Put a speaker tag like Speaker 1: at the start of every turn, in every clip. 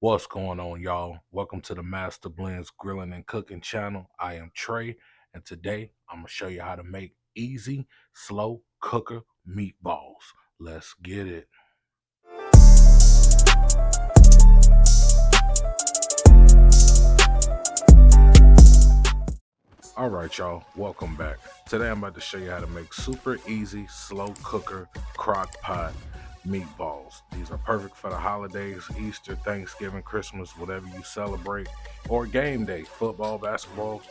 Speaker 1: What's going on, y'all? Welcome to the Mastablendz Grilling and Cooking channel. I am Trey, and today I'm gonna show you how to make easy, slow cooker meatballs. Let's get it. All right, y'all, welcome back. Today I'm about to show you how to make super easy, slow cooker crock-pot meatballs. These are perfect for the holidays, Easter, Thanksgiving, Christmas, whatever you celebrate, or game day, football, basketball,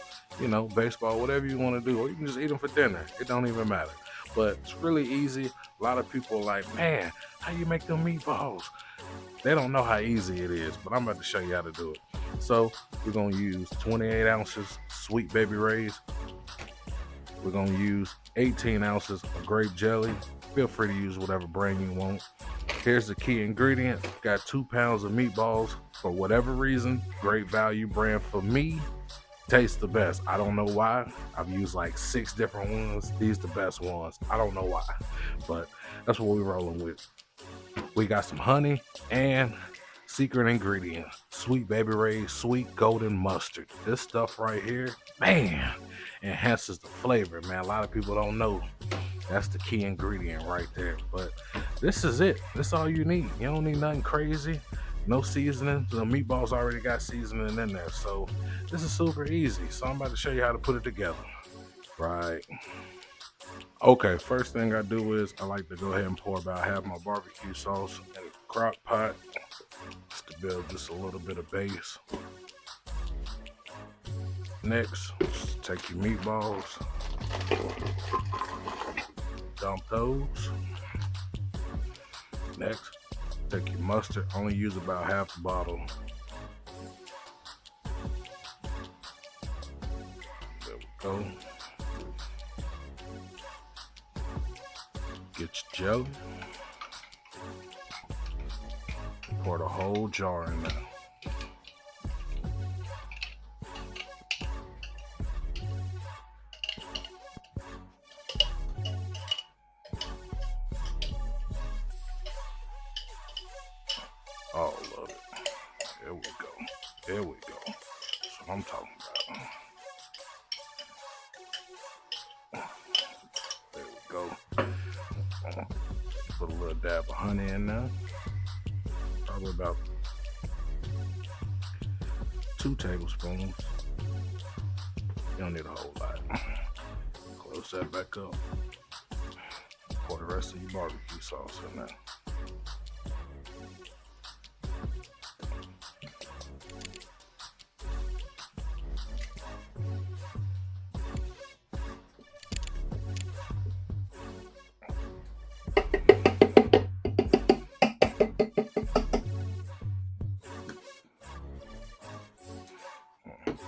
Speaker 1: baseball, whatever you want to do, or you can just eat them for dinner. It don't even matter. But it's really easy. A lot of people are like, man, how you make them meatballs? They don't know how easy it is, but I'm about to show you how to do it. So we're gonna use 28 ounces Sweet Baby Ray's. We're gonna use 18 ounces of Grape Jelly. Feel free to use whatever brand you want. Here's the key ingredient. Got 2 pounds of meatballs. For whatever reason, Great Value brand for me tastes the best. I don't know why. I've used like 6 different ones. These the best ones. I don't know why, but that's what we're rolling with. We got some honey and secret ingredient, Sweet Baby Ray's sweet golden mustard. This stuff right here, man, enhances the flavor, man. A lot of people don't know that's the key ingredient right there, but this is it. This all you need. You don't need nothing crazy, no seasoning. The meatballs already got seasoning in there, so this is super easy. So I'm about to show you how to put it together. Right. Okay, first thing I do is I like to go ahead and pour about half my barbecue sauce in a crock pot just to build just a little bit of base. Next, just take your meatballs, dump those. Next, take your mustard, only use about half the bottle. There we go. Get your jelly. Pour the whole jar in there. All of it. There we go. There we go. That's what I'm talking about. There we go. Put a little dab of honey in there. Probably about 2 tablespoons. You don't need a whole lot. Close that back up. Pour the rest of your barbecue sauce in there.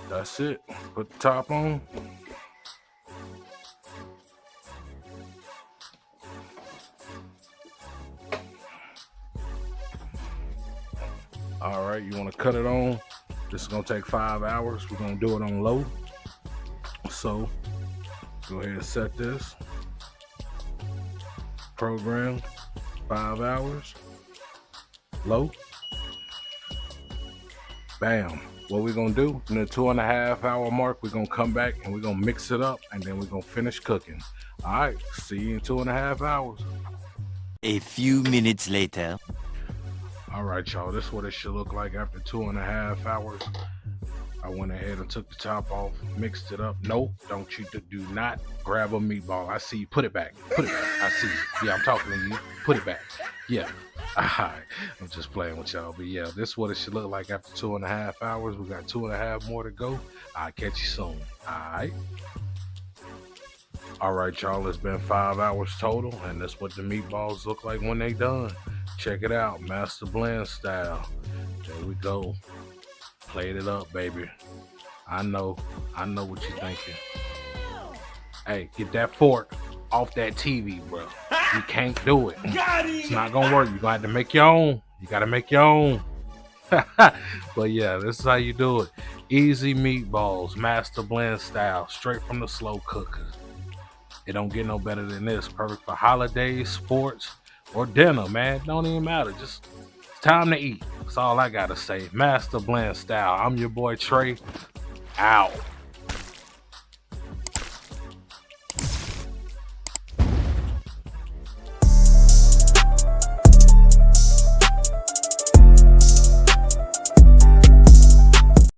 Speaker 1: That's it. Put the top on. All right, you want to cut it on. This is going to take 5 hours. We're going to do it on low. So go ahead and set this. Program 5 hours. Low. Bam. What we're gonna do in the 2.5 hour mark, we're gonna come back and we're gonna mix it up and then we're gonna finish cooking. All right, see you in 2.5 hours.
Speaker 2: A few minutes later.
Speaker 1: All right, y'all, this is what it should look like after 2.5 hours. I went ahead and took the top off, mixed it up. Nope, do not grab a meatball. I see you. Put it back. Put it back. I see you. Yeah, I'm talking to you. Put it back. Yeah. All right. I'm just playing with y'all. But yeah, this is what it should look like after 2.5 hours. We got 2.5 more to go. I'll catch you soon. All right. All right, y'all. It's been 5 hours total, and that's what the meatballs look like when they done. Check it out. Mastablendz style. There we go. Played it up, baby. I know what you're thinking. Hey, get that fork off that TV, bro. You can't do it. It's not gonna work. You're gonna have to make your own. You gotta make your own. But yeah, this is how you do it. Easy meatballs, Mastablendz style, straight from the slow cooker. It don't get no better than this. Perfect for holidays, sports, or dinner, man. Don't even matter. Just time to eat. That's all I gotta say. Mastablendz style. I'm your boy Trey. Out.